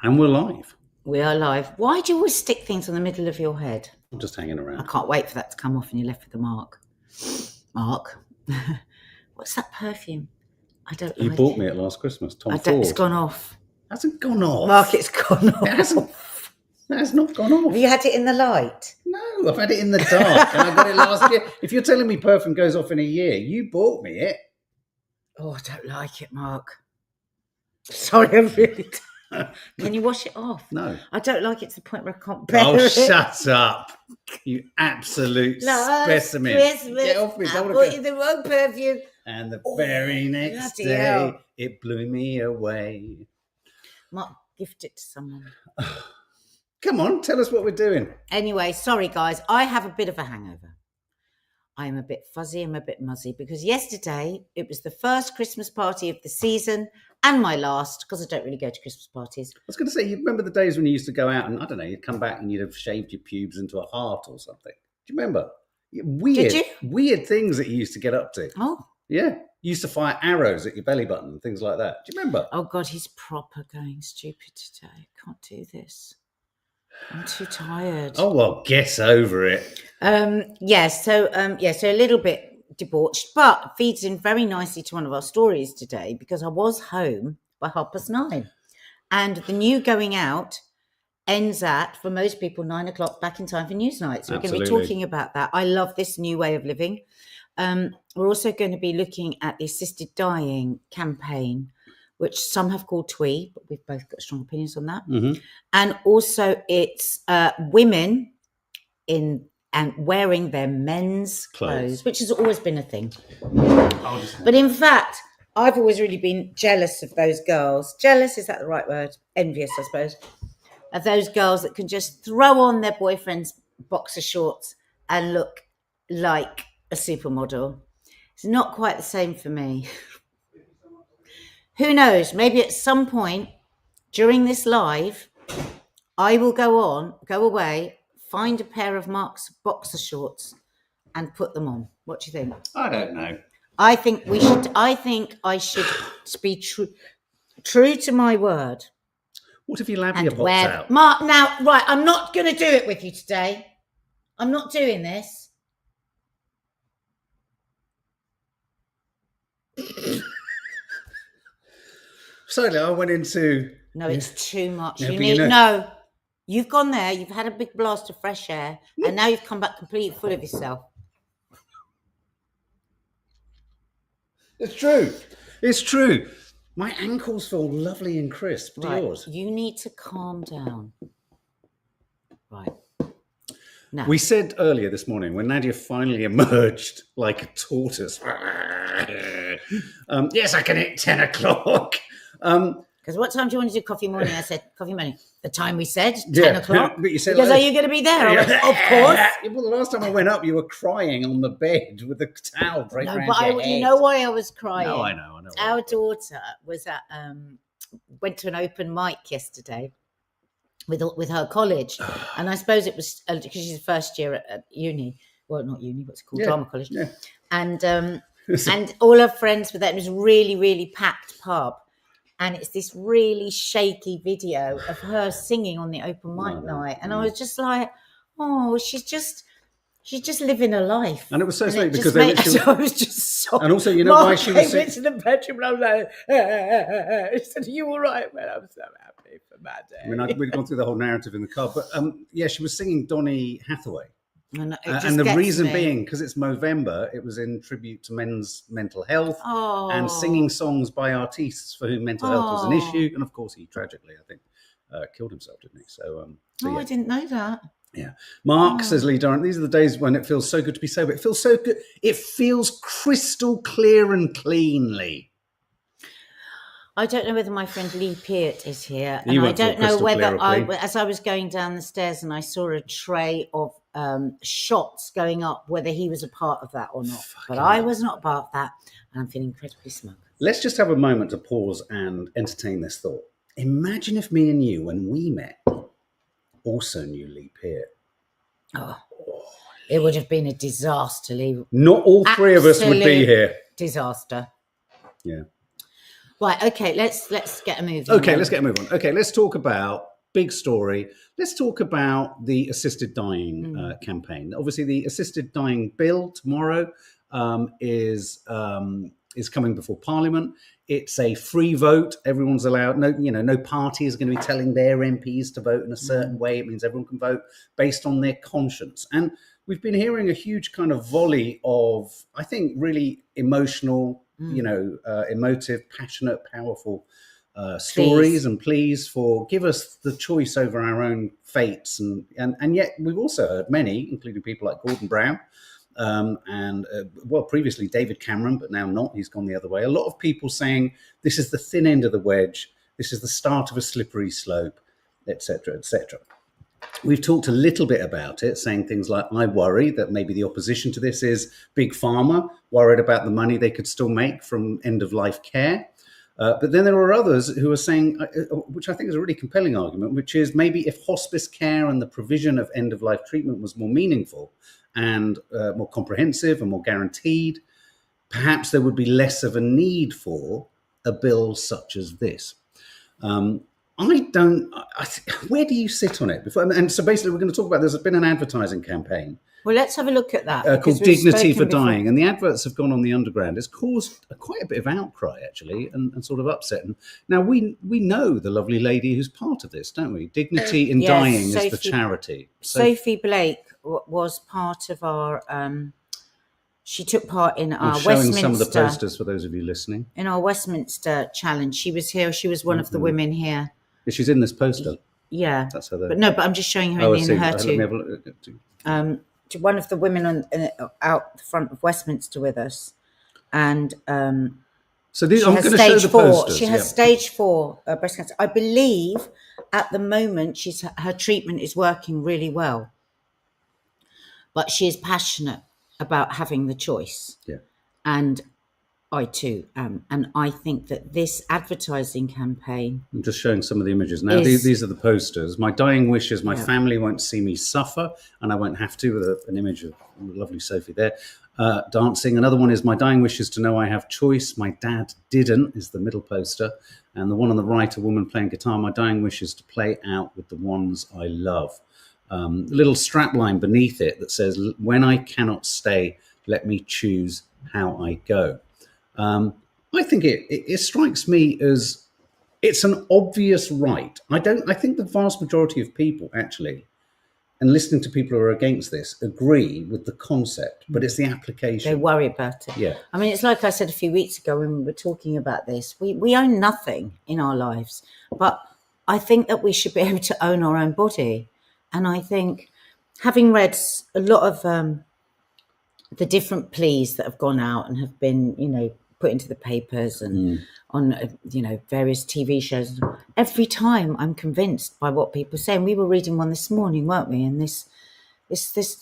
And we're live. We are live. Why do you always stick things on the middle of your head? I'm just hanging around. I can't wait for that to come off and you're left with the mark. Mark? What's that perfume? I don't know. You bought me it last Christmas, Tom Ford. It's gone off. Hasn't gone off. Mark, it's gone off. It hasn't. That has not gone off. Have you had it in the light? No, I've had it in the dark and I got it last year. If you're telling me perfume goes off in a year, you bought me it. Oh, I don't like it, Mark. Sorry, I really don't. Can you wash it off? No. I don't like it to the point where I can't bear it. Oh, shut up. You absolute specimen. Christmas, Get off me. I bought you the wrong perfume. And the very next day, hell. it blew me away. Mark, gift it to someone. Come on, tell us what we're doing. Anyway, sorry, guys. I have a bit of a hangover. I'm a bit fuzzy. I'm a bit muzzy because yesterday it was the first Christmas party of the season and my last because I don't really go to Christmas parties. I was going to say, you remember the days when you used to go out and, I don't know, you'd come back and you'd have shaved your pubes into a heart or something. Do you remember? Weird, Did you? Weird things that you used to get up to. Oh. Yeah. You used to fire arrows at your belly button and things like that. Do you remember? Oh, God, he's proper going stupid today. Can't do this. I'm too tired. Oh, well, get over it. So a little bit debauched, but feeds in very nicely to one of our stories today because I was home by 9:30. And the new going out ends at, for most people, 9 o'clock, back in time for Newsnight. So we're going to be talking about that. I love this new way of living. We're also going to be looking at the assisted dying campaign, which some have called TWEE, but we've both got strong opinions on that. Mm-hmm. And also it's women wearing their men's clothes, which has always been a thing. But in fact, I've always really been jealous of those girls. Jealous, is that the right word? Envious, I suppose. Of those girls that can just throw on their boyfriend's boxer shorts and look like a supermodel. It's not quite the same for me. Who knows? Maybe at some point during this live, I will go away, find a pair of Mark's boxer shorts and put them on. What do you think? I don't know. I think I should be true to my word. What if you labia pops out? Mark, now, right, I'm not going to do it with you today. I'm not doing this. Sorry, I went into... No, it's too much. Yeah, you've gone there, you've had a big blast of fresh air, and now you've come back completely full of yourself. It's true. It's true. My ankles feel lovely and crisp. Do yours? You need to calm down. Right. Now. We said earlier this morning when Nadia finally emerged like a tortoise. Yes, I can hit 10 o'clock. Because what time do you want to do coffee morning? I said, coffee morning. The time we said, 10 o'clock. But you said, because are you going to be there? I went, of course. Well, the last time I went up, you were crying on the bed with a towel draped around your head. You know why I was crying? No, I know. Our daughter was went to an open mic yesterday with her college. And I suppose it was because she's the first year at uni. Well, not uni, what's it called? Drama college. Yeah. And all her friends were there. It was a really, really packed pub. And it's this really shaky video of her singing on the open mic night. And I was just like, oh, she's just living a life. And it was so sweet because I was just so. And also, you know why she was went to the bedroom and I was like, he said, "Are you all right, man?" I'm so happy for my day. I mean, we'd gone through the whole narrative in the car, but she was singing Donny Hathaway. And the reason being, because it's Movember, it was in tribute to men's mental health and singing songs by artists for whom mental health was an issue. And of course, he tragically, I think, killed himself, didn't he? So I didn't know that. Yeah. Mark, says Lee Durrant, these are the days when it feels so good to be sober. It feels so good. It feels crystal clear and clean, Lee. I don't know whether my friend Lee Peart is here. And I don't know whether as I was going down the stairs and I saw a tray of shots going up, whether he was a part of that or not. But I was not a part of that. And I'm feeling incredibly smug. Let's just have a moment to pause and entertain this thought. Imagine if me and you, when we met, also knew Lee Peart. It would have been a disaster, Lee. Not all three of us would be here. Disaster. Yeah. Right. Okay. Let's get a move. Okay, let's get a move on. Okay, let's talk about big story. Let's talk about the assisted dying campaign. Obviously, the assisted dying bill tomorrow is coming before Parliament. It's a free vote. Everyone's allowed. No party is going to be telling their MPs to vote in a certain way. It means everyone can vote based on their conscience. And we've been hearing a huge kind of volley of, I think, really emotional, emotive, passionate, powerful stories and pleas for give us the choice over our own fates. And yet we've also heard many, including people like Gordon Brown, previously David Cameron, but now not. He's gone the other way. A lot of people saying this is the thin end of the wedge. This is the start of a slippery slope, etc., etc. We've talked a little bit about it, saying things like, I worry that maybe the opposition to this is Big Pharma, worried about the money they could still make from end-of-life care. But then there are others who are saying, which I think is a really compelling argument, which is maybe if hospice care and the provision of end-of-life treatment was more meaningful and more comprehensive and more guaranteed, perhaps there would be less of a need for a bill such as this. Where do you sit on it? And so basically we're going to talk about, there's been an advertising campaign. Well, let's have a look at that. Called Dignity for Dying. And the adverts have gone on the underground. It's caused quite a bit of outcry, actually, and sort of upset. And now we know the lovely lady who's part of this, don't we? Dignity in Dying is the charity. Sophie Blake was part of our... she took part in our Westminster... showing some of the posters for those of you listening. In our Westminster challenge. She was here. She was one of the women here. She's in this poster. Yeah. That's her there. But I'm just showing her in her too. Let me have a look at it. One of the women out the front of Westminster with us, and so these, I'm going to show the posters. She has stage 4 breast cancer. I believe at the moment her treatment is working really well, but she is passionate about having the choice. Yeah, and I too am, and I think that this advertising campaign... I'm just showing some of the images now. These are the posters. My dying wish is my family won't see me suffer, and I won't have to, with an image of lovely Sophie there, dancing. Another one is my dying wish is to know I have choice. My dad didn't, is the middle poster. And the one on the right, a woman playing guitar. My dying wish is to play out with the ones I love. A little strapline beneath it that says, when I cannot stay, let me choose how I go. I think it strikes me as it's an obvious right. I think the vast majority of people actually, and listening to people who are against this, agree with the concept, but it's the application. They worry about it. Yeah. I mean, it's like I said a few weeks ago when we were talking about this. We own nothing in our lives, but I think that we should be able to own our own body. And I think, having read a lot of the different pleas that have gone out and have been, put into the papers and on, various TV shows. Every time I'm convinced by what people say. And we were reading one this morning, weren't we? And this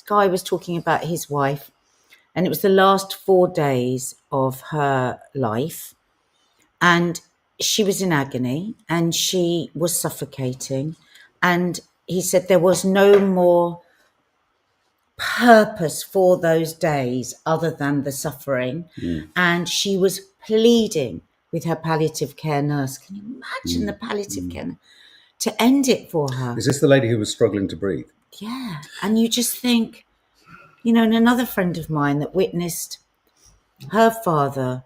guy was talking about his wife, and it was the last 4 days of her life. And she was in agony and she was suffocating. And he said there was no more purpose for those days other than the suffering. And she was pleading with her palliative care nurse. Can you imagine the palliative care nurse to end it for her? Is this the lady who was struggling to breathe? Yeah. And you just think, and another friend of mine that witnessed her father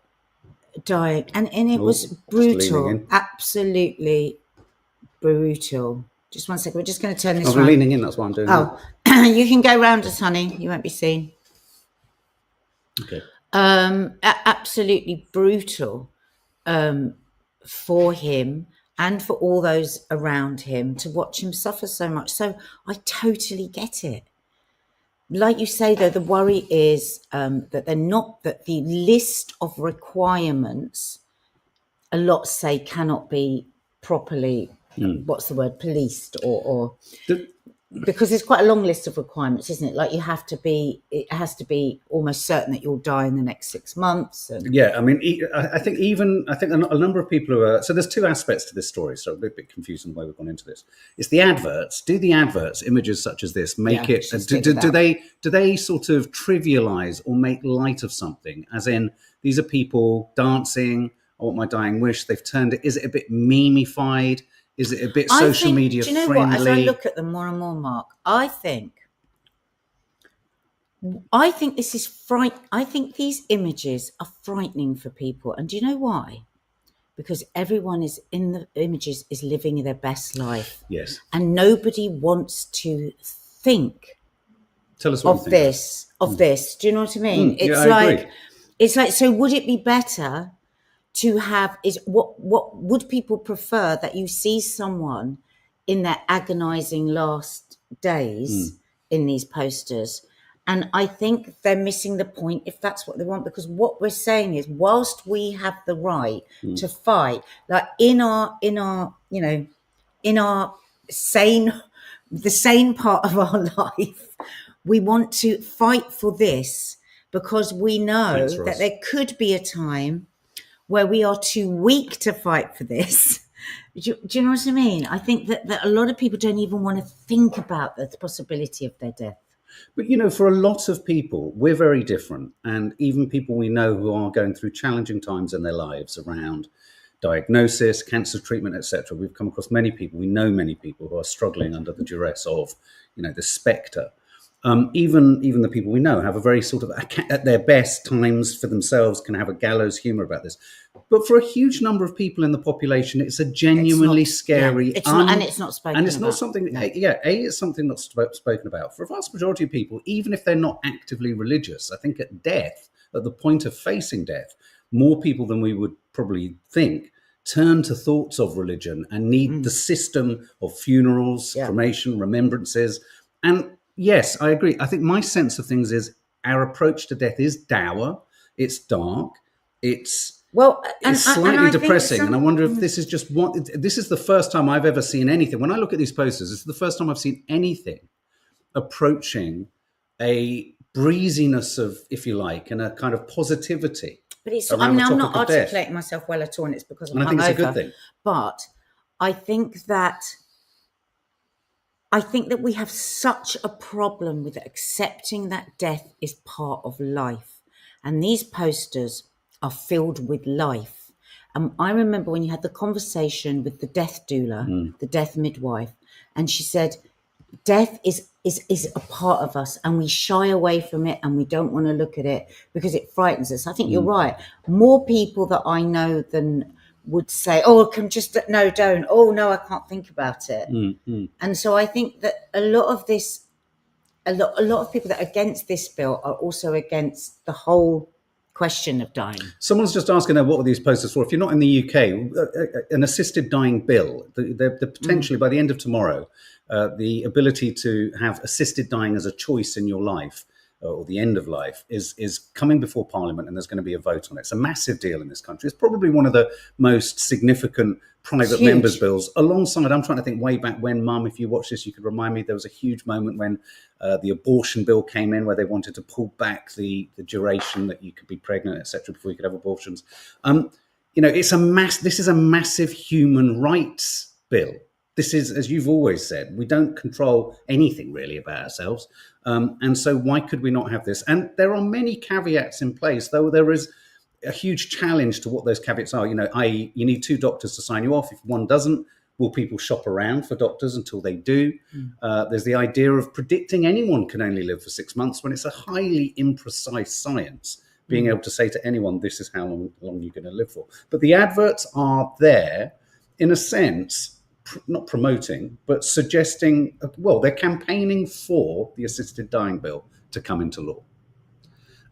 dying, and it was brutal, absolutely brutal. Just one second, we're just going to turn this I'm leaning in, that's what I'm doing. Oh, you can go round us, honey. You won't be seen. Okay. Absolutely brutal for him and for all those around him to watch him suffer so much. So I totally get it. Like you say, though, the worry is that the list of requirements, a lot say cannot be properly policed or because it's quite a long list of requirements, isn't it? Like it has to be almost certain that you'll die in the next 6 months. Yeah, I mean, I think a number of people who are, so there's two aspects to this story, so I'm a bit confused on the way we've gone into this. It's the adverts. Do the adverts, images such as this, make it, do they sort of trivialize or make light of something? As in, these are people dancing I want my dying wish. They've turned it. Is it a bit meme-ified? Is it a bit social media friendly? Do you know what? As I look at them more and more, Mark, I think this is I think these images are frightening for people. And do you know why? Because everyone is in the images is living their best life. Yes. And nobody wants to think Tell us what of this. Do you know what I mean? It's like, so would it be better to have what would people prefer, that you see someone in their agonizing last days in these posters? And I think they're missing the point if that's what they want, because what we're saying is, whilst we have the right to fight, like in our the sane part of our life, we want to fight for this, because we know that there could be a time where we are too weak to fight for this. Do you know what I mean? I think that a lot of people don't even want to think about the possibility of their death. But, you know, for a lot of people, we're very different. And even people we know who are going through challenging times in their lives around diagnosis, cancer treatment, etc. We've come across many people. We know many people who are struggling under the duress of, you know, the spectre. Even the people we know have a very sort of, at their best times for themselves, can have a gallows humor about this. But for a huge number of people in the population, it's a genuinely scary, and it's not spoken about. And it's not something, it's something not spoken about. For a vast majority of people, even if they're not actively religious, I think at the point of facing death, more people than we would probably think turn to thoughts of religion and need the system of funerals, cremation, remembrances. And yes, I agree. I think my sense of things is our approach to death is dour, it's dark, it's slightly depressing. And I wonder if this is just this is the first time I've ever seen anything. When I look at these posters, it's the first time I've seen anything approaching a breeziness of, if you like, and a kind of positivity. But I'm not articulating myself well at all, and it's because I'm hungover. I think it's a good thing. But I think that we have such a problem with accepting that death is part of life. And these posters are filled with life. I remember when you had the conversation with the death doula, the death midwife, and she said, death is a part of us, and we shy away from it, and we don't want to look at it because it frightens us. I think you're right. More people that I know than would say, oh, don't. Oh, no, I can't think about it. And so I think that a lot of people that are against this bill are also against the whole question of dying. Someone's just asking, what are these posters for? If you're not in the UK, an assisted dying bill, they're potentially by the end of tomorrow, the ability to have assisted dying as a choice in your life, or the end of life, is coming before Parliament, and there's going to be a vote on it. It's a massive deal in this country. It's probably one of the most significant private members' bills, alongside, I'm trying to think way back when, Mum, if you watch this, you could remind me, there was a huge moment when the abortion bill came in, where they wanted to pull back the duration that you could be pregnant, etc., before you could have abortions. This is a massive human rights bill. This is, as you've always said, we don't control anything really about ourselves. And so why could we not have this? And there are many caveats in place, though there is a huge challenge to what those caveats are. I.e., you need 2 doctors to sign you off. If one doesn't, will people shop around for doctors until they do? There's the idea of predicting anyone can only live for 6 months, when it's a highly imprecise science, being able to say to anyone, this is how long you're going to live for. But the adverts are there, in a sense, not promoting, but suggesting, they're campaigning for the assisted dying bill to come into law.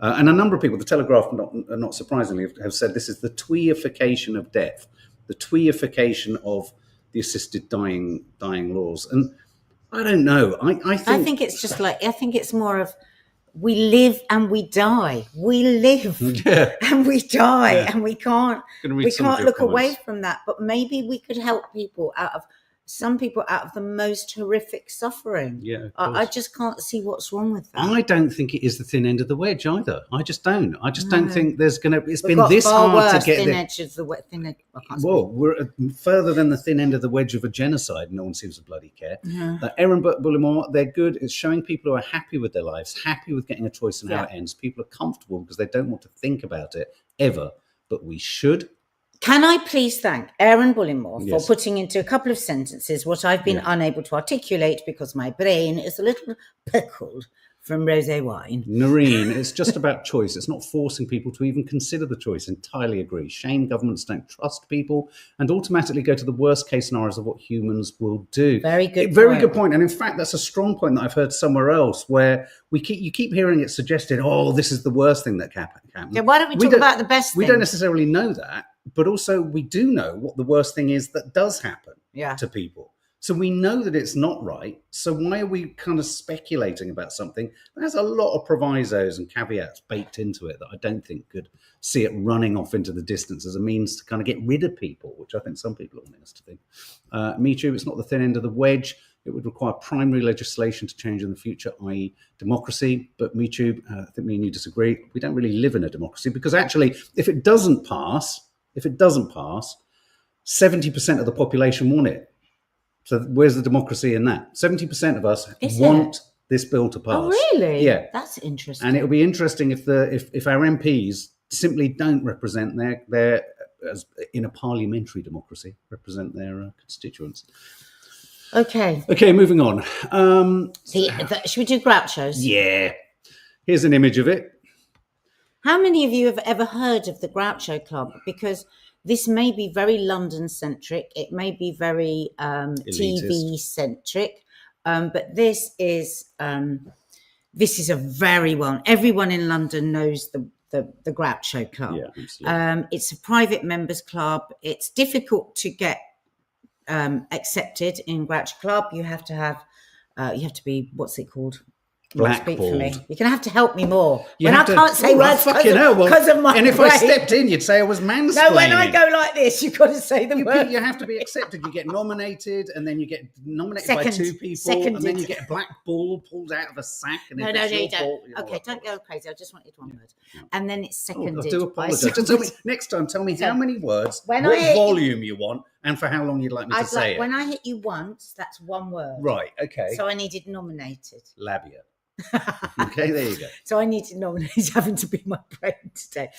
And a number of people, the Telegraph, not surprisingly, have said this is the TWEEification of death, the TWEEification of the assisted dying laws. And I don't know. I think it's just like, I think it's more of, we live and we die. We live and we die, and we can't look away from that. But maybe we could help some people out of the most horrific suffering. Yeah, I just can't see what's wrong with that. I don't think it is the thin end of the wedge either. I just don't. Don't think there's going to. It's been this hard to get thin edge of the thin. We're further than the thin end of the wedge of a genocide. No one seems to bloody care. Erin Bullimore, they're good. It's showing people who are happy with their lives, happy with getting a choice in how it ends. People are comfortable because they don't want to think about it ever. But we should. Can I please thank Aaron Bullimore for putting into a couple of sentences what I've been unable to articulate because my brain is a little pickled from rosé wine. Noreen, it's just about choice. It's not forcing people to even consider the choice. Entirely agree. Shame governments don't trust people and automatically go to the worst case scenarios of what humans will do. Very good point. And in fact, that's a strong point that I've heard somewhere else where you keep hearing it suggested, oh, this is the worst thing that can happen. Yeah, why don't we talk about the best thing? We don't necessarily know that, but also we do know what the worst thing is that does happen to people. So we know that it's not right. So why are we kind of speculating about something that has a lot of provisos and caveats baked into it that I don't think could see it running off into the distance as a means to kind of get rid of people, which I think some people are wanting us to think. Me Too, it's not the thin end of the wedge. It would require primary legislation to change in the future, i.e. democracy. But Me Too, I think me and you disagree. We don't really live in a democracy because actually, if it doesn't pass, 70% of the population want it. So where's the democracy in that? 70% of us want this bill to pass. Oh, really? Yeah. That's interesting. And it'll be interesting if our MPs simply don't represent their as in a parliamentary democracy, represent their constituents. Okay. Okay, moving on. Should we do Grouchos? Yeah. Here's an image of it. How many of you have ever heard of the Groucho Club? Because this may be very London-centric. It may be very TV-centric. But this is a very well... Everyone in London knows the Groucho Club. Yeah, absolutely. It's a private members club. It's difficult to get accepted in Groucho Club. You have to be, what's it called? Blackballed. Speak for me. You're going to have to help me more. I can't say words because of my And if brain. I stepped in, you'd say I was mansplaining. No, when I go like this, you've got to say the word. You have to be accepted. You get nominated, and then you get nominated by two people, and then you get a black ball pulled out of a sack. And No, you don't. Okay, don't go crazy. I just wanted one word. Yeah. And then it's seconded. I do apologise. Next time, tell me how many words, what volume you want, and for how long you'd like me to say it. When I hit you once, that's one word. Right, okay. So I needed nominated. Labia. Okay, there you go. So I need to nominate having to be my brain today.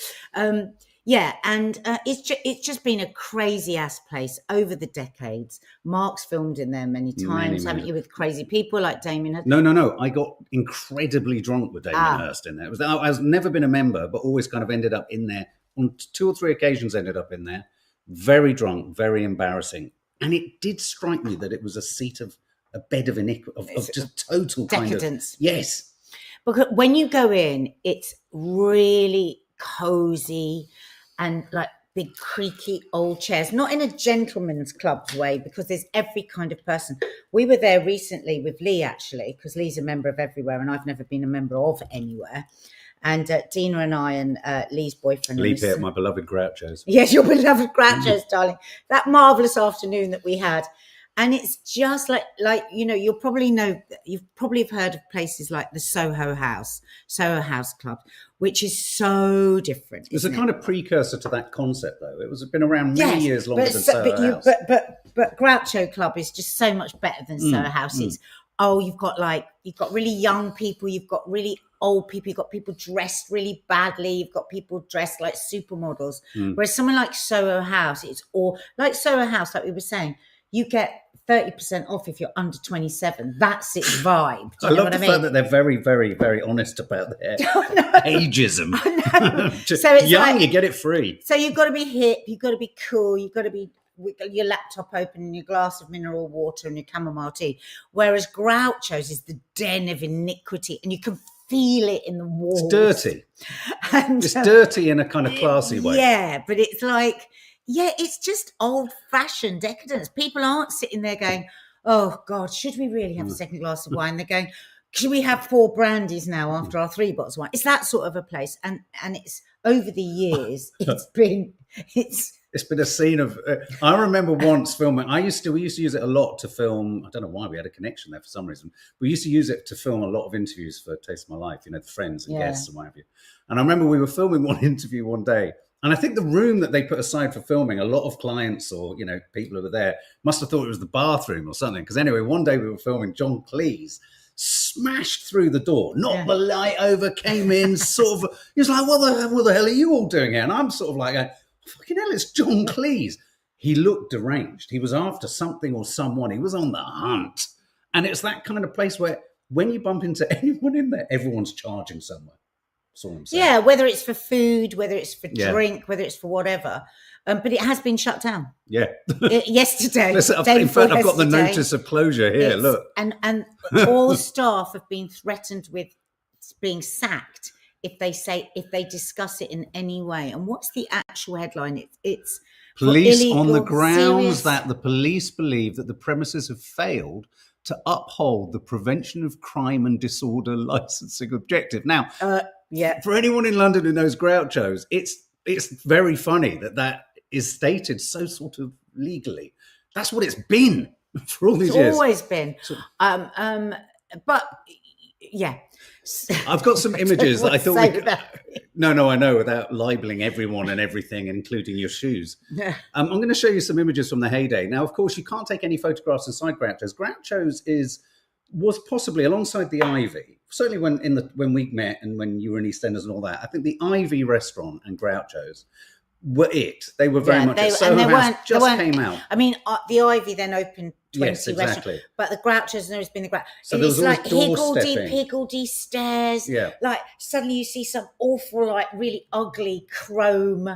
It's just been a crazy ass place over the decades. Mark's filmed in there many times, haven't you, with crazy people like Damien Hirst? No. I got incredibly drunk with Damien Hirst in there. I was never been a member, but always kind of ended up in there. On 2 or 3 occasions ended up in there. Very drunk, very embarrassing. And it did strike me that it was a bed of iniquity, of just total decadence. Yes. Because when you go in, it's really cozy and like big creaky old chairs, not in a gentleman's club way, because there's every kind of person. We were there recently with Lee, actually, because Lee's a member of Everywhere and I've never been a member of Anywhere. And Dina and I and Lee's boyfriend. Lee Pitt, my beloved Grouchos. Yes, your beloved Grouchos, darling. That marvellous afternoon that we had. And it's just like you've probably heard of places like the Soho House Club, which is so different. It's a kind of precursor to that concept, though. It was been around many years longer than Soho House. But Groucho Club is just so much better than Soho House. It's you've got really young people, you've got really old people, you've got people dressed really badly, you've got people dressed like supermodels. Whereas somewhere like Soho House, it's all like Soho House, like we were saying. You get 30% off if you're under 27. That's its vibe. I love the fact that they're very, very, very honest about their ageism. So it's young, you get it free. So you've got to be hip, you've got to be cool, you've got to be with your laptop open and your glass of mineral water and your chamomile tea. Whereas Groucho's is the den of iniquity and you can feel it in the walls. It's dirty. It's dirty in a kind of classy way. Yeah, but it's like... Yeah, it's just old-fashioned decadence. People aren't sitting there going, oh, God, should we really have a second glass of wine? They're going, should we have 4 brandies now after our 3 bottles of wine? It's that sort of a place. And it's over the years, it's been a scene of... I remember once filming... we used to use it a lot to film... I don't know why, we had a connection there for some reason. We used to use it to film a lot of interviews for Taste of My Life, the friends and guests and what have you. And I remember we were filming one interview one day, and I think the room that they put aside for filming, a lot of clients or, people who were there must have thought it was the bathroom or something. Because anyway, one day we were filming, John Cleese smashed through the door, knocked the light over, came in, sort of, he was like, what the hell are you all doing here? And I'm sort of like, fucking hell, it's John Cleese. He looked deranged. He was after something or someone. He was on the hunt. And it's that kind of place where when you bump into anyone in there, everyone's charging somewhere. That's all I'm saying. Yeah, whether it's for food, whether it's for drink, whether it's for whatever. But it has been shut down. Yeah. Yesterday. In fact, I've got the notice of closure here. Look. And all staff have been threatened with being sacked if they discuss it in any way. And what's the actual headline? It's police on the grounds that the police believe that the premises have failed to uphold the prevention of crime and disorder licensing objective. Now, for anyone in London who knows Grouchos, it's very funny that is stated so sort of legally. That's what it's been for all these years. It's always been. But yeah. I've got some images that I thought No, I know, without libeling everyone and everything, including your shoes. Yeah. I'm going to show you some images from the heyday. Now, of course, you can't take any photographs inside Grouchos. Grouchos was possibly alongside the Ivy, certainly when we met and when you were in EastEnders and all that. I think the Ivy restaurant and Grouchos were it. They were very much it. Soho House just came out. I mean, the Ivy then opened 20 yes, exactly. restaurants, but the Grouchos has always been the Grouchos. So it's like higgledy-piggledy stairs. Yeah. Like suddenly you see some awful, like really ugly chrome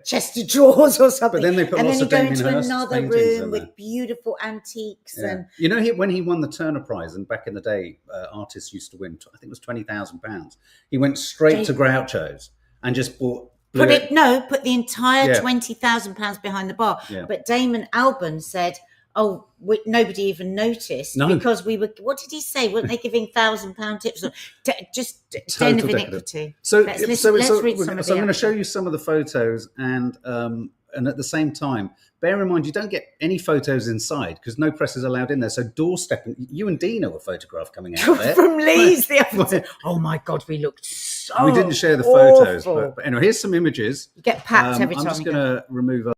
chest of drawers or something. But then they put lots of Damien Hirst and then you go into another room with beautiful antiques. Yeah. And you know, when he won the Turner Prize, and back in the day, artists used to win, I think it was £20,000. He went straight to Grouchos and just bought. Put the entire £20,000 behind the bar. Yeah. But Damon Albarn said, nobody even noticed because we were. What did he say? Weren't they giving £1,000 tips? Just den of iniquity. So let's read some of I'm going to show you some of the photos, and at the same time, bear in mind you don't get any photos inside because no press is allowed in there. So doorstepping, you and Dina were photographed coming out there from Lee's the other day. Oh my God, we looked so. We didn't share the photos, but anyway, here's some images. You get packed every time. I'm just going to remove.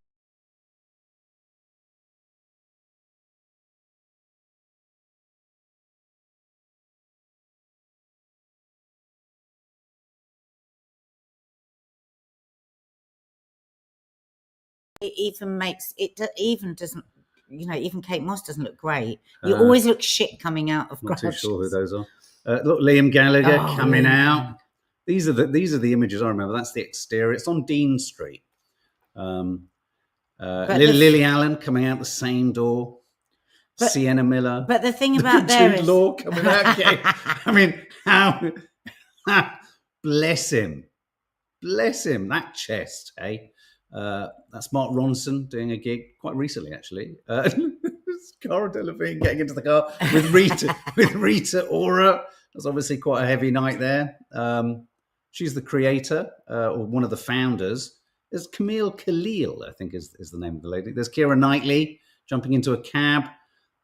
It even doesn't, even Kate Moss doesn't look great. You always look shit coming out of Grouchos. Not too sure who those are. Look, Liam Gallagher coming out. These are the images I remember. That's the exterior. It's on Dean Street. Lily Allen coming out the same door. Sienna Miller. But the thing about there is Law coming out. I mean, how bless him. That chest, eh? That's Mark Ronson doing a gig quite recently, actually. Cara Delevingne getting into the car with Rita Ora. That's obviously quite a heavy night there. She's the creator or one of the founders. There's Camille Khalil, I think is the name of the lady. There's Keira Knightley jumping into a cab.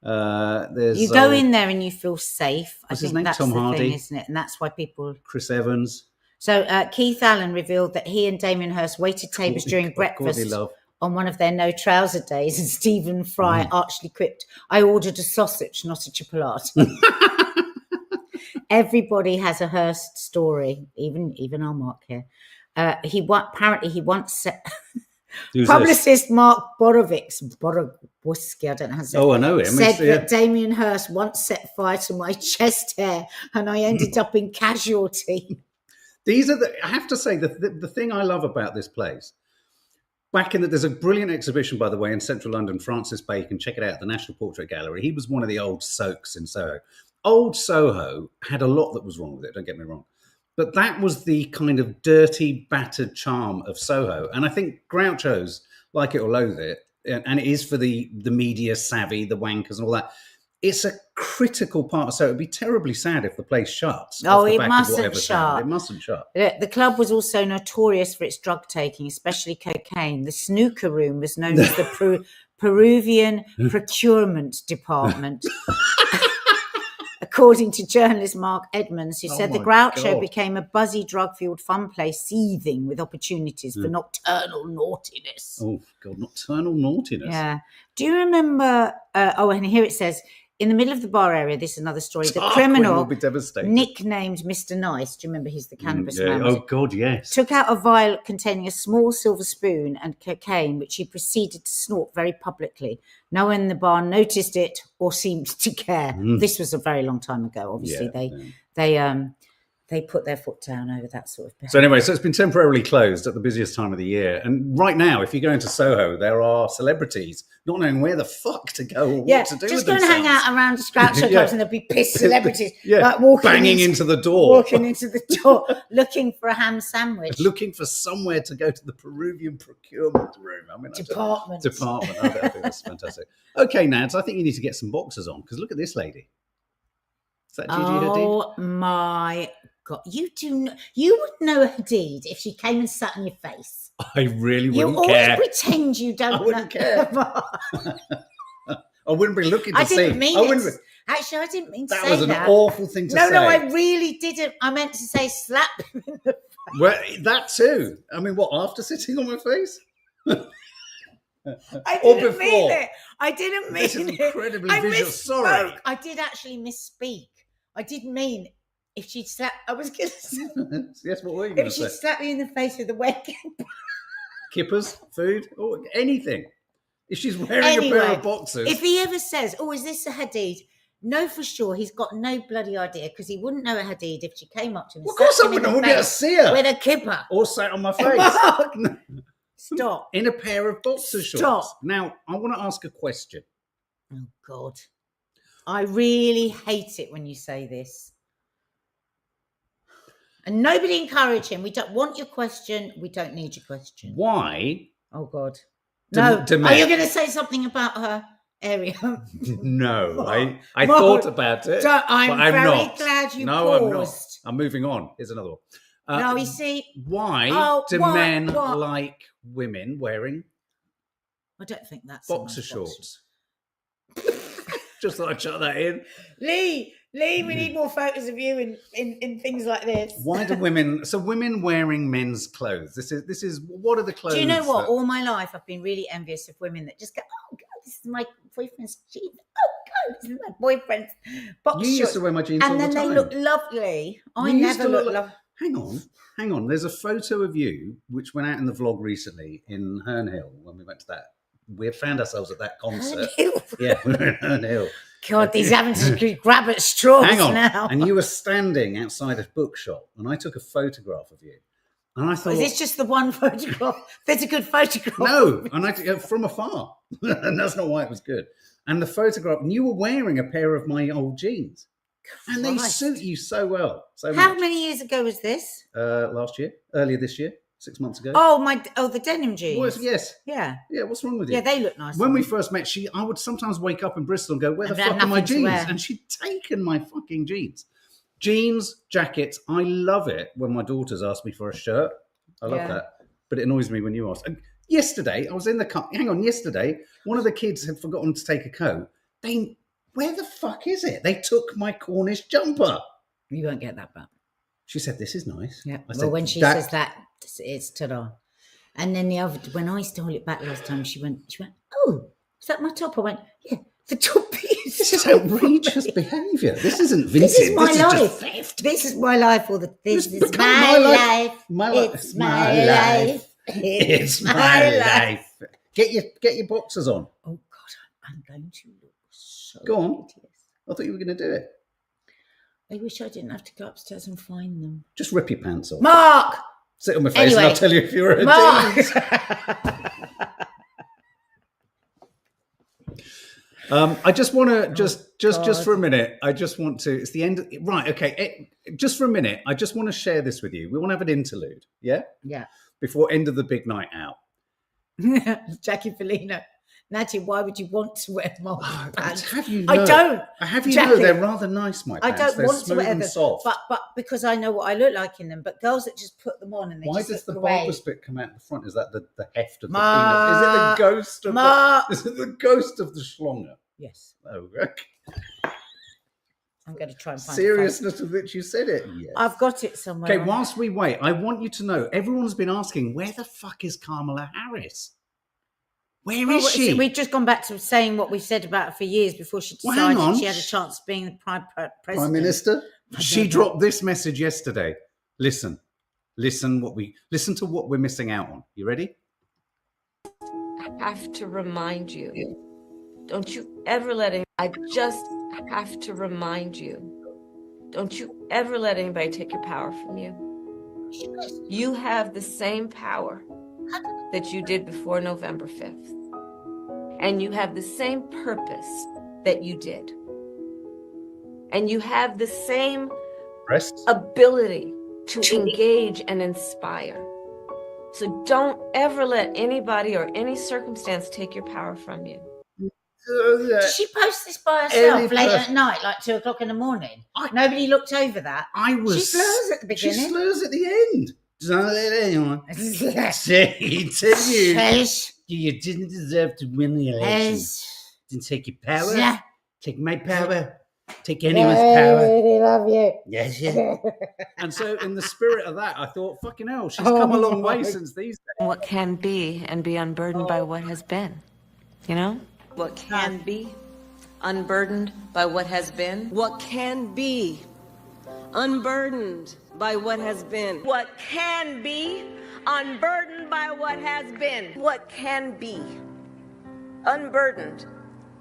You go in there and you feel safe. I think that's Tom the Hardy, thing, isn't it? And that's why people. Chris Evans. So Keith Allen revealed that he and Damien Hirst waited tables during breakfast on one of their no trouser days, and Stephen Fry archly quipped, "I ordered a sausage, not a chipolata." Everybody has a Hirst story, even our Mark here. Apparently he once said. Publicist Mark Borowski, I don't know how to say it. Oh, I know him. Said that Damien Hirst once set fire to my chest hair and I ended up in casualty. These are I have to say, the thing I love about this place, there's a brilliant exhibition, by the way, in central London. Francis Bacon, check it out, the National Portrait Gallery. He was one of the old Soaks in Soho. Old Soho had a lot that was wrong with it, don't get me wrong. But that was the kind of dirty, battered charm of Soho. And I think Grouchos, like it or loathe it, and it is for the media savvy, the wankers and all that, it's a critical part of Soho. It'd be terribly sad if the place shuts. Oh, it mustn't shut. It mustn't shut. The club was also notorious for its drug taking, especially cocaine. The snooker room was known as the Peruvian Procurement Department. According to journalist Mark Edmonds, who said the Groucho became a buzzy, drug-fueled fun place seething with opportunities for nocturnal naughtiness. Oh, God, nocturnal naughtiness. Yeah. Do you remember... and here it says, in the middle of the bar area, this is another story. The Tarquin criminal, will be devastated. nicknamed Mr. Nice, do you remember he's the cannabis man? Oh, God, yes. Took out a vial containing a small silver spoon and cocaine, which he proceeded to snort very publicly. No one in the bar noticed it or seemed to care. This was a very long time ago. Obviously, they put their foot down over that sort of behavior. So anyway, so it's been temporarily closed at the busiest time of the year. And right now, if you go into Soho, there are celebrities not knowing where the fuck to go or what to do just with go and hang out around Groucho Clubs and there'll be pissed celebrities like banging into the door. Walking into the door, looking for a ham sandwich. Looking for somewhere to go to the Peruvian procurement room. I mean, Department. Oh, I think that's fantastic. Okay, Nads, I think you need to get some boxers on, because look at this lady. Is that Gigi Hadid? Oh, my God. You would know Hadid if she came and sat on your face. I really wouldn't you care. You always pretend you don't I wouldn't care. I wouldn't be looking to see. I didn't mean it. Actually, I didn't mean to say that. That was an awful thing to say. No, I really didn't. I meant to say slap him in the face. Well, that too. I mean, what, after sitting on my face? I didn't mean it. I didn't mean it. This is incredibly visual. Sorry. I did actually misspeak. I didn't mean if she'd slap. I was going to say. Yes, what were you going to say? If she'd slap me in the face with a wet kippers, food, or anything. If she's wearing a pair of boxers. If he ever says, "Oh, is this a Hadid?" Know for sure he's got no bloody idea, because he wouldn't know a Hadid if she came up to him. Well, of course I wouldn't. I wouldn't be able to see her. With a kipper. Or sat on my face. Stop. In a pair of boxer shorts. Stop. Now, I want to ask a question. Oh, God. I really hate it when you say this. And nobody encourage him. We don't want your question. We don't need your question. Why? Oh, God. No. Are you going to say something about her area? No. I thought about it. I'm very glad you paused. I'm not. I'm moving on. Here's another one. No, you see. Why do men like women wearing I don't think that's boxer shorts? Just thought I'd chuck that in. Lee, we need more photos of you in things like this. Why do women wearing men's clothes? This is what are the clothes? Do you know what? All my life I've been really envious of women that just go, "Oh God, this is my boyfriend's jeans. Oh God, this is my boyfriend's boxer shorts." You used to wear my jeans all the time. And then they look lovely. I never look lovely. Hang on. There's a photo of you which went out in the vlog recently in Herne Hill when we went to that. We had found ourselves at that concert. Yeah, we were in Herne Hill. God, these having to grab at straws Hang on. now. And you were standing outside a bookshop, and I took a photograph of you. And I thought, is this just the one photograph? There's a good photograph. No, and from afar. And that's not why it was good. And the photograph, and you were wearing a pair of my old jeans. Christ. And they suit you so well. How many years ago was this? Earlier this year, 6 months ago. Oh, the denim jeans. Yes. Yeah. Yeah, what's wrong with you? Yeah, they look nice. When we first met, I would sometimes wake up in Bristol and go, where the fuck are my jeans? And she'd taken my fucking jeans. Jeans, jackets, I love it when my daughters ask me for a shirt. I love that. But it annoys me when you ask. And yesterday, I was in the car. Hang on, yesterday, one of the kids had forgotten to take a coat. Where the fuck is it? They took my Cornish jumper. You won't get that back. She said, this is nice. Yeah. When she says that, it's ta-da. And then when I stole it back last time, she went, "Oh, is that my top?" I went, "Yeah, the top piece." This is outrageous behaviour. This isn't vintage. This is my life. Just theft. This is my life. This is my life. It's my life. It's my life. Get your boxers on. Oh God, I'm going to look so Go on. hideous. I thought you were going to do it. I wish I didn't have to go upstairs and find them. Just rip your pants off. Mark! Sit on my face and I'll tell you if you're a Mark! I just want to, just for a minute, I just want to, it's the end, right, okay, just for a minute, I just want to share this with you. We want to have an interlude, yeah? Yeah. Before end of the big night out. Jackie Felino. Natty, why would you want to wear my pants? I don't. I have you know they're rather nice, my pants. I don't they're want to wear them, soft. but because I know what I look like in them. But girls that just put them on and they why just does the look great. bulbous bit come out the front? Is that the heft of the penis? Is it the ghost of is it the ghost of the schlonger? Yes. Oh, okay. I'm going to try and find seriousness of which you said it. Yes. I've got it somewhere. Okay, whilst we wait, I want you to know everyone's been asking, where the fuck is Kamala Harris? Where is she? We've just gone back to saying what we said about her for years before she decided she had a chance of being the president. Prime Minister? She dropped this message yesterday. Listen to what we're missing out on. You ready? I have to remind you. Don't you ever let anybody, I just have to remind you. Don't you ever let anybody take your power from you. You have the same power that you did before November 5th. And you have the same purpose that you did. And you have the same ability to engage and inspire. So don't ever let anybody or any circumstance take your power from you. Did she post this by herself late at night, like 2 o'clock in the morning? Nobody looked over that. She slurs at the beginning. She slurs at the end. Don't let anyone say to you, you didn't deserve to win the election. Didn't take your power. Take my power. Take anyone's power. I really love you. Yes, yeah. And so in the spirit of that, I thought, fucking hell, she's come a long way since these days. What can be and be unburdened by what has been, you know? What can be unburdened by what has been. What can be unburdened by what has been. What can be unburdened by what has been. What can be unburdened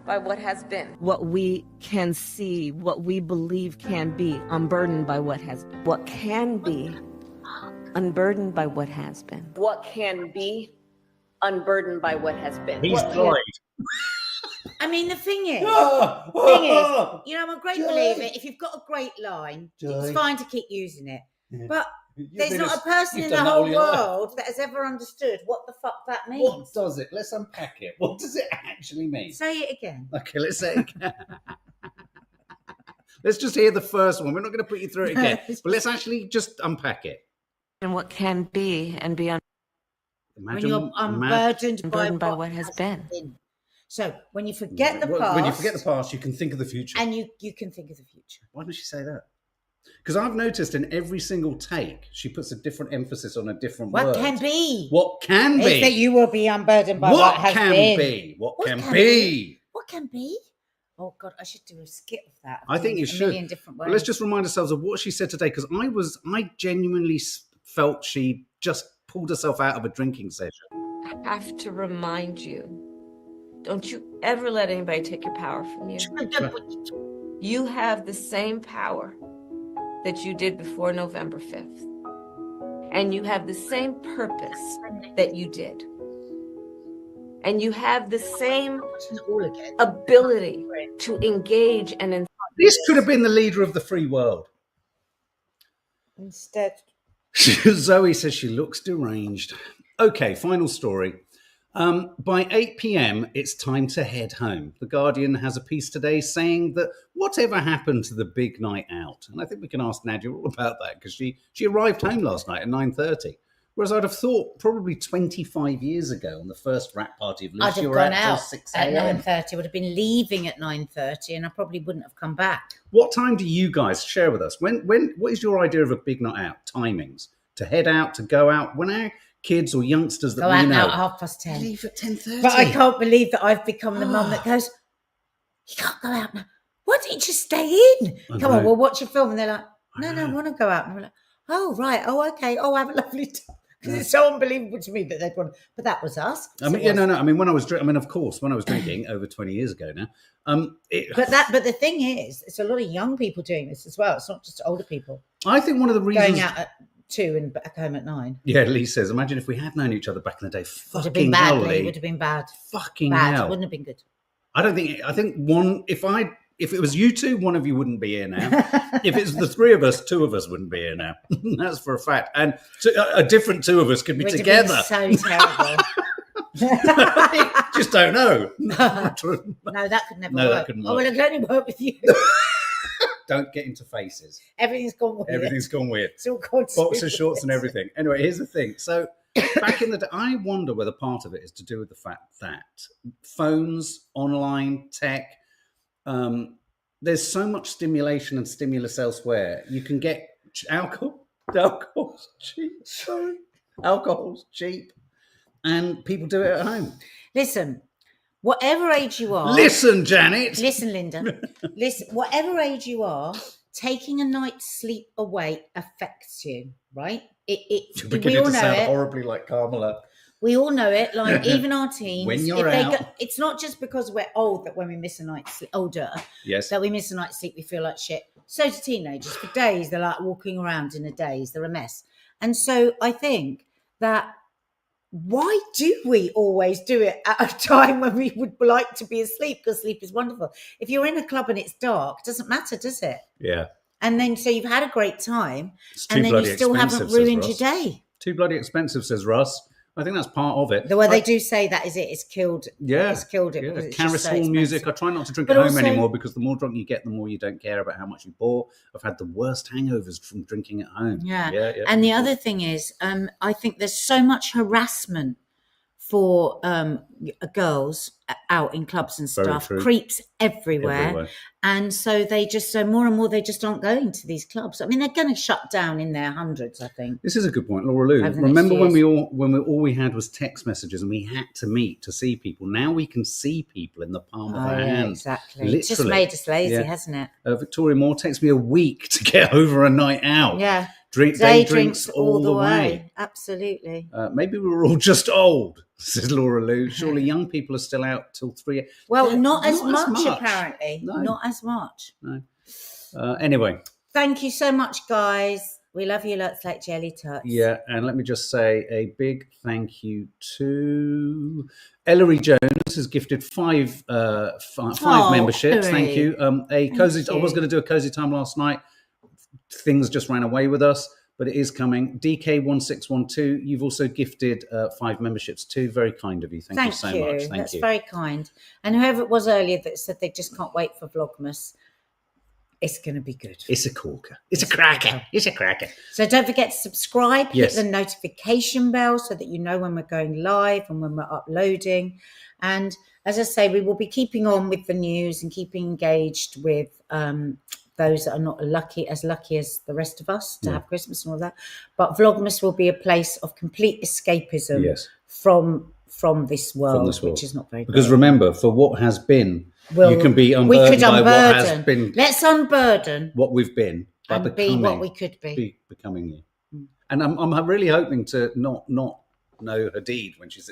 by what has been. What we can see, what we believe can be unburdened by what has been. What can be unburdened by what has been. What can be unburdened by what has been. He's right. I mean, the thing is, you know, I'm a great believer. If you've got a great line, it's fine to keep using it. Yeah. But there's not a person in the whole world that has ever understood what the fuck that means. What does it? Let's unpack it. What does it actually mean? Say it again. Okay, let's say it again. Let's just hear the first one. We're not going to put you through it again. But let's actually just unpack it. And what can be and be when you're unburdened by what has been. So when you forget the past... When you forget the past, you can think of the future. And you can think of the future. Why does she say that? Because I've noticed in every single take, she puts a different emphasis on a different word. What can be? What can be? Is that you will be unburdened by what has been. What can be? What can be? Oh, God, I should do a skit of that. I think you should. But let's just remind ourselves of what she said today, because I genuinely felt she just pulled herself out of a drinking session. I have to remind you. Don't you ever let anybody take your power from you. You have the same power that you did before November 5th. And you have the same purpose that you did. And you have the same ability to engage and inspire. This could have been the leader of the free world. Instead. Zoe says she looks deranged. Okay, final story. By 8 p.m, it's time to head home. The Guardian has a piece today saying that whatever happened to the big night out? And I think we can ask Nadia all about that, because she arrived home last night at 9:30. Whereas I'd have thought probably 25 years ago on the first rap party of Lucy, I'd have gone out at 9:30. Would have been leaving at 9:30, and I probably wouldn't have come back. What time do you guys share with us? What is your idea of a big night out? Timings to head out, to go out? When our kids or youngsters that we know go out at 10:30. Leave at 10:30. But I can't believe that I've become the mum that goes, you can't go out now. Why don't you stay in? Come on, we'll watch a film. And they're like, no, I want to go out. And we're like, oh, right. Oh, okay. Oh, have a lovely time. Because it's so unbelievable to me that they'd want. But that was us. I mean, no. I mean, of course, when I was drinking over 20 years ago now. But the thing is, it's a lot of young people doing this as well. It's not just older people. I think one of the reasons going out at 2 and back home at 9. Yeah, Lee says, imagine if we had known each other back in the day. Fucking hell, Lee. It would have been bad. Fucking bad. hell. It wouldn't have been good. I think one, if it was you two, one of you wouldn't be here now. If it's the three of us, two of us wouldn't be here now. That's for a fact. And a different two of us could be together. So terrible. Just don't know. No, that could never work. That couldn't work. Oh, well, it could only work with you. Don't get into faces. Everything's gone weird. Everything's gone weird. It's all gone boxer shorts and everything. Anyway, here's the thing. So back in the day, I wonder whether part of it is to do with the fact that phones, online, tech, there's so much stimulation and stimulus elsewhere. You can get alcohol. Alcohol's cheap. Sorry. Alcohol's cheap. and people do it at home. Listen, whatever age you are. Listen, Janet. Listen, Linda. Listen, whatever age you are, taking a night's sleep away affects you, right? We all know it. Horribly like Kamala. We all know it. Like even our teens, when you're out, it's not just because we're old that when we miss a night's sleep, that we miss a night's sleep, we feel like shit. So do teenagers. For days, they're like walking around in a daze. They're a mess. And so I think that why do we always do it at a time when we would like to be asleep? Because sleep is wonderful. If you're in a club and it's dark, it doesn't matter, does it? Yeah. And then so you've had a great time, and then you still haven't ruined your day. Too bloody expensive, says Russ. I think that's part of it. The way they do say that is it's killed. Yeah, it's killed it. Yeah. Because it's Carris Hall music. I try not to drink at home anymore because the more drunk you get, the more you don't care about how much you bought. I've had the worst hangovers from drinking at home. Yeah. And the other thing is, I think there's so much harassment for girls out in clubs and stuff, creeps everywhere. And so more and more they just aren't going to these clubs. I mean, they're going to shut down in their hundreds, I think. This is a good point, Laura Lou. Remember when all we had was text messages and we had to meet to see people. Now we can see people in the palm of our hands. Exactly. Literally. It's just made us lazy, hasn't it? Victoria Moore takes me a week to get over a night out. Yeah. Day drinks all the way. Absolutely. Maybe we were all just old, says Laura Lou. Surely young people are still out till 3. Well, not as much, apparently. No. Not as much. No. Anyway. Thank you so much, guys. We love you lots like jelly tots. Yeah, and let me just say a big thank you to Ellery Jones, who's gifted five memberships. Thank you. I was going to do a cozy time last night. Things just ran away with us, but it is coming. DK1612, you've also gifted 5 memberships too. Very kind of you. Thank you so much. Thank you. That's very kind. And whoever it was earlier that said they just can't wait for Vlogmas, it's going to be good. It's a corker. It's a cracker. It's a cracker. So don't forget to subscribe, hit the notification bell so that you know when we're going live and when we're uploading. And as I say, we will be keeping on with the news and keeping engaged with those that are not as lucky as the rest of us to have Christmas and all that. But Vlogmas will be a place of complete escapism from this world, which is not very good. Because remember, for what has been, you can be unburdened by what has been. Let's unburden what we've been by and be what we could be. Becoming you. And I'm really hoping to not know Hadid when she's